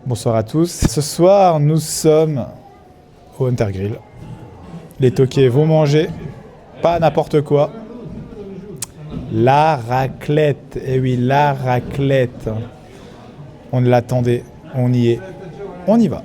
Bonsoir à tous. Ce soir, nous sommes au Hunter Grill. Les toqués vont manger, pas n'importe quoi. La raclette. Eh oui, la raclette. On l'attendait, on y est, on y va.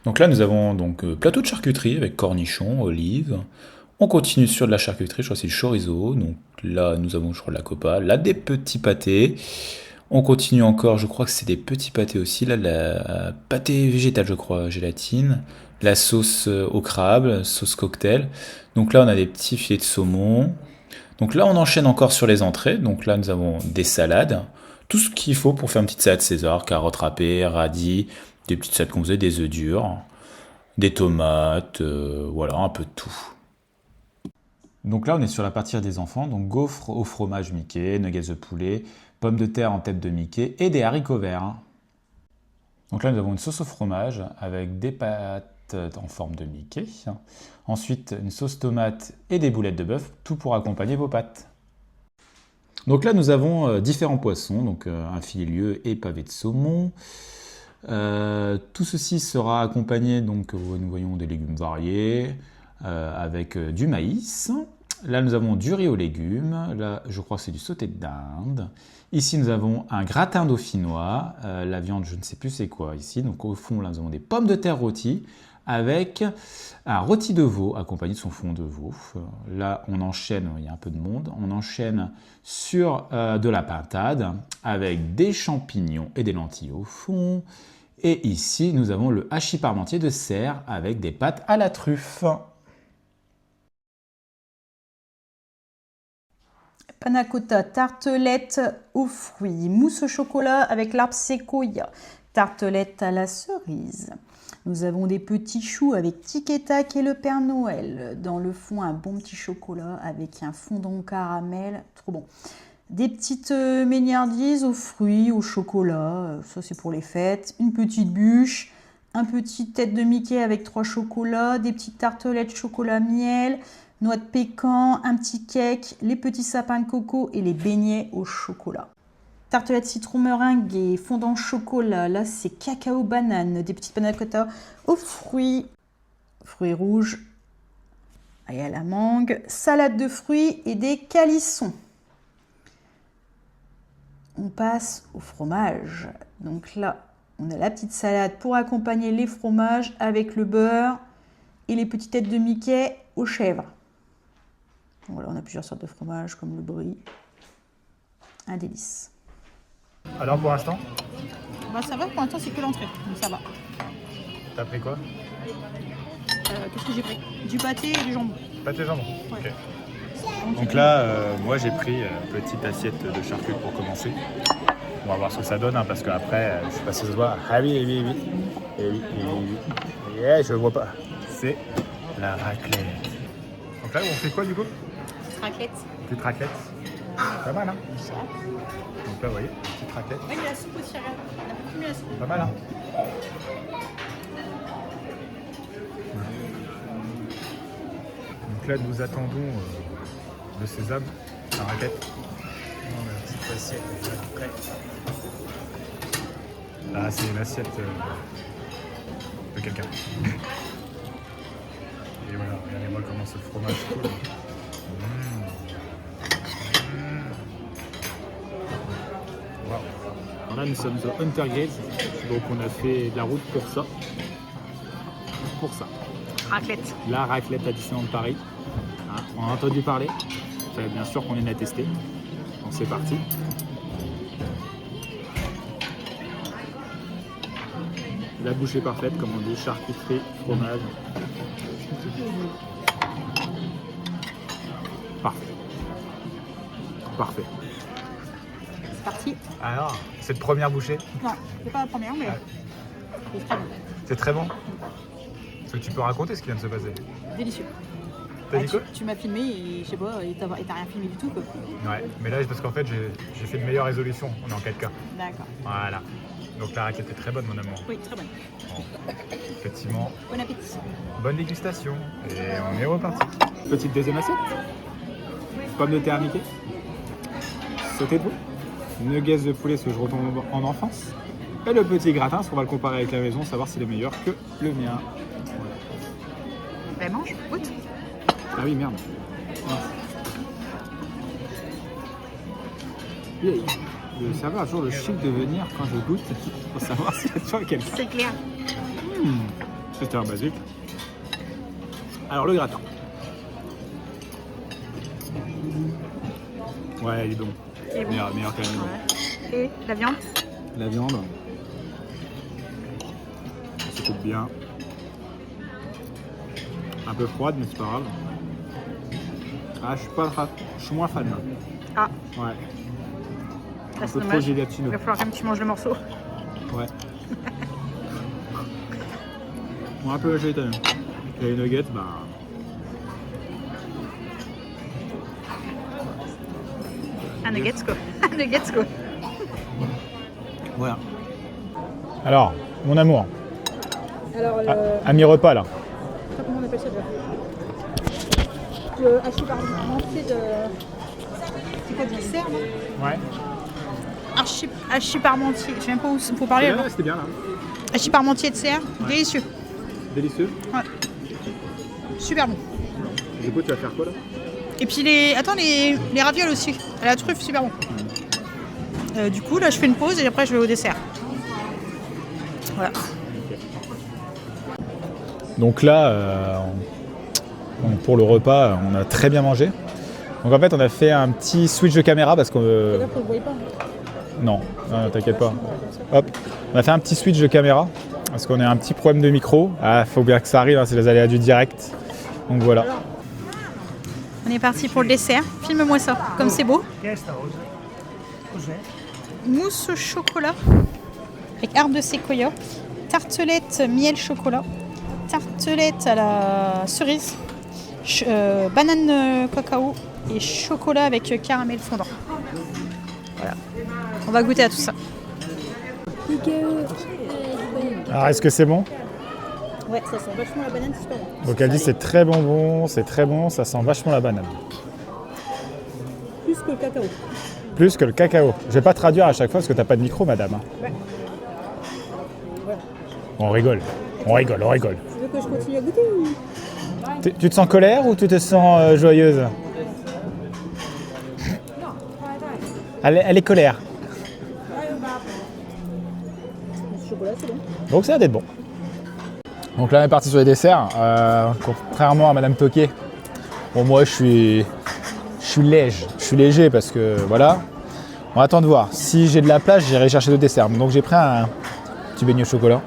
Donc là, nous avons donc plateau de charcuterie avec cornichons, olives. On continue sur de la charcuterie, je crois que c'est le chorizo. Donc là, nous avons, je crois, de la copa. Là, des petits pâtés. On continue encore, je crois que c'est des petits pâtés aussi. Là, la pâté végétal, je crois, gélatine. La sauce au crabe, sauce cocktail. Donc là, on a des petits filets de saumon. Donc là, on enchaîne encore sur les entrées. Donc là, nous avons des salades. Tout ce qu'il faut pour faire une petite salade César, carottes râpées, radis, des petites salades qu'on faisait, des œufs durs, des tomates, voilà, un peu de tout. Donc là, on est sur la partie des enfants. Donc gaufres au fromage Mickey, nuggets de poulet, pommes de terre en tête de Mickey et des haricots verts. Donc là, nous avons une sauce au fromage avec des pâtes en forme de Mickey. Ensuite, une sauce tomate et des boulettes de bœuf, tout pour accompagner vos pâtes. Donc là, nous avons différents poissons, donc un filet lieu et pavé de saumon. Tout ceci sera accompagné, donc nous voyons des légumes variés avec du maïs. Là, nous avons du riz aux légumes. Là, je crois que c'est du sauté de dinde. Ici, nous avons un gratin dauphinois. La viande, je ne sais plus c'est quoi ici. Donc au fond, là, nous avons des pommes de terre rôties avec un rôti de veau accompagné de son fond de veau. Là, on enchaîne, il y a un peu de monde, on enchaîne sur de la pintade avec des champignons et des lentilles au fond. Et ici, nous avons le hachis parmentier de Serre avec des pâtes à la truffe. Panna cotta, tartelette aux fruits, mousse au chocolat avec l'arbre séquoia, tartelette à la cerise. Nous avons des petits choux avec tic et tac et le Père Noël. Dans le fond, un bon petit chocolat avec un fondant au caramel, trop bon. Des petites mignardises aux fruits, au chocolat, ça c'est pour les fêtes. Une petite bûche, un petit tête de Mickey avec 3 chocolats, des petites tartelettes chocolat miel, noix de pécan, un petit cake, les petits sapins de coco et les beignets au chocolat. Tartelette citron meringue et fondant chocolat, là c'est cacao banane, des petites panna cotta aux fruits rouges et à la mangue, salade de fruits et des calissons. On passe au fromage. Donc là, on a la petite salade pour accompagner les fromages avec le beurre et les petites têtes de Mickey aux chèvres. Voilà, on a plusieurs sortes de fromages comme le brie. Un délice. Alors pour l'instant, Bah ça va, pour l'instant c'est que l'entrée, donc ça va. t'as pris quoi? Qu'est-ce que j'ai pris? Du pâté et du jambon. Pâté jambon. Ouais. Ok. Donc là, moi j'ai pris une petite assiette de charcuterie pour commencer. On va voir ce que ça donne, hein, parce qu'après, je sais pas si ça se voit. Ah oui, oui, oui. Et oui, et oui, oui. Et je le vois pas. C'est la raclette. Donc là, on fait quoi du coup? Raclette. Petite raclette. Pas mal, hein? Donc là, vous voyez, petite raclette. Ouais, il y a la soupe aussi, regarde. On a beaucoup mis la soupe. Pas mal, hein? Donc là, nous attendons le sésame, la raclette. On a la petite assiette prête. Ah, c'est une assiette de quelqu'un. Et voilà, regardez-moi comment ce fromage coule. Wow. Alors là, nous sommes au Hunter Grill, donc on a fait de la route pour ça. Pour ça. Raclette. La raclette à Disneyland Paris. Hein, on en a entendu parler. Fallait bien sûr qu'on vienne la tester. Donc c'est parti. La bouchée parfaite, comme on dit, charcuterie, fromage. Parfait. Parfait. C'est parti. Alors, cette première bouchée, Non, c'est pas la première, mais c'est très bon. c'est très bon. Est-ce que tu peux raconter ce qui vient de se passer? Délicieux. T'as dit quoi? Tu m'as filmé et je sais pas, et t'as rien filmé du tout quoi. Ouais, mais là, c'est parce qu'en fait, j'ai fait de meilleures résolutions. On est en 4K. D'accord. Voilà. Donc la raclette est très bonne, mon amour. Oui, très bonne. Bon, effectivement, Bon appétit. bonne dégustation. Et on est reparti. Petite deuxième assiette. Pommes de terre à Mickey. Sauté de veau. Nuggets de poulet, ce que je retombe en enfance. Et le petit gratin, parce qu'on va le comparer avec la maison, savoir s'il est meilleur que le mien. Ben mange, goûte. Ah oui, merde. Le serveur a toujours le chic de venir quand je goûte pour savoir s'il y a toujours quelqu'un. C'est clair. C'était un basique. Alors le gratin. Ouais, il est bon. Il est bon. Meilleur que la maison. Ouais. Et la viande. La viande. Ça se coupe bien. Un peu froide, mais c'est pas grave. Ah, je suis moins fan là. Ah, Ouais. là, Un c'est peu trop dommage. Il gélatineux. va falloir quand même que tu manges le morceau. Ouais. Bon, un peu gélatineux. Et les nuggets, bah. Un nuggets quoi. Un nuggets quoi. Voilà. Alors, mon amour, Alors à mi-repas là. comment on appelle ça déjà? Le hachis parmentier de. C'est quoi du cerf là? Ouais. Hachis parmentier. Je sais même pas où faut parler là. C'était bien là. Hachis parmentier de cerf. Délicieux. Délicieux. Ouais. Super bon. Du coup, tu vas faire quoi là? Et puis les ravioles aussi. À la truffe, super bon. Du coup, là, je fais une pause et après, je vais au dessert. Voilà. Donc là, pour le repas, on a très bien mangé. Donc en fait, on a fait un petit switch de caméra parce qu'on... C'est-à-dire qu'on ne voyait pas. Non, t'inquiète pas. Hop, on a fait un petit switch de caméra parce qu'on a un petit problème de micro. Ah, faut bien que ça arrive, hein, c'est les aléas du direct. Donc voilà. On est parti pour le dessert. Filme-moi ça, comme c'est beau. Mousse au chocolat avec arbre de séquoia, tartelette miel chocolat, tartelette à la cerise, banane cacao et chocolat avec caramel fondant. Voilà. On va goûter à tout ça. Alors est-ce que c'est bon? Ouais, ça sent vachement la banane, c'est super bon. Donc elle dit c'est très bon, c'est très bon, ça sent vachement la banane. Plus que le cacao. Plus que le cacao. Je vais pas traduire à chaque fois parce que t'as pas de micro, madame. Ouais. On rigole, on rigole, on rigole. Tu veux que je continue à goûter ou... Tu te sens colère ou tu te sens joyeuse? Elle est colère. Le chocolat, c'est bon. Donc ça a d'être bon. Donc là on est parti sur les desserts. Contrairement à Madame Toquet, bon moi je suis léger parce que voilà. On va attendre de voir. Si j'ai de la place, j'irai chercher d'autres desserts. Donc j'ai pris un petit beignet au chocolat,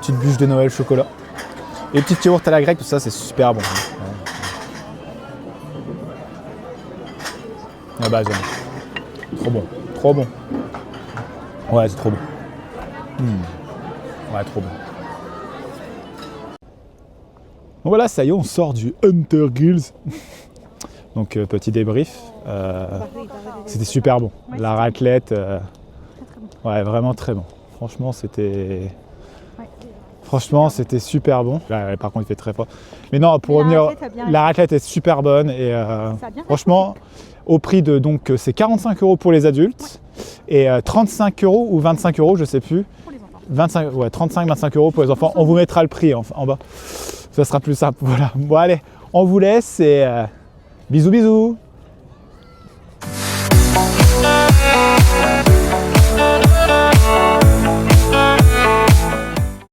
petite bûche de Noël chocolat et petite yaourt à la grecque, tout ça c'est super bon. La base, trop bon, trop bon. Ouais, c'est trop bon. Ouais, trop bon. Donc voilà, ça y est, on sort du Hunter Grills. Donc petit débrief. C'était super bon. La raclette, ouais, vraiment très bon. Franchement, c'était super bon. Là, par contre, il fait très froid. Mais non, pour revenir, la raclette est super bonne et franchement, au prix de donc c'est 45 € pour les adultes et 35 € ou 25 €, je sais plus. 35-25 € pour les enfants. On vous mettra le prix en bas. Ça sera plus simple. Voilà. Bon allez, on vous laisse et bisous bisous.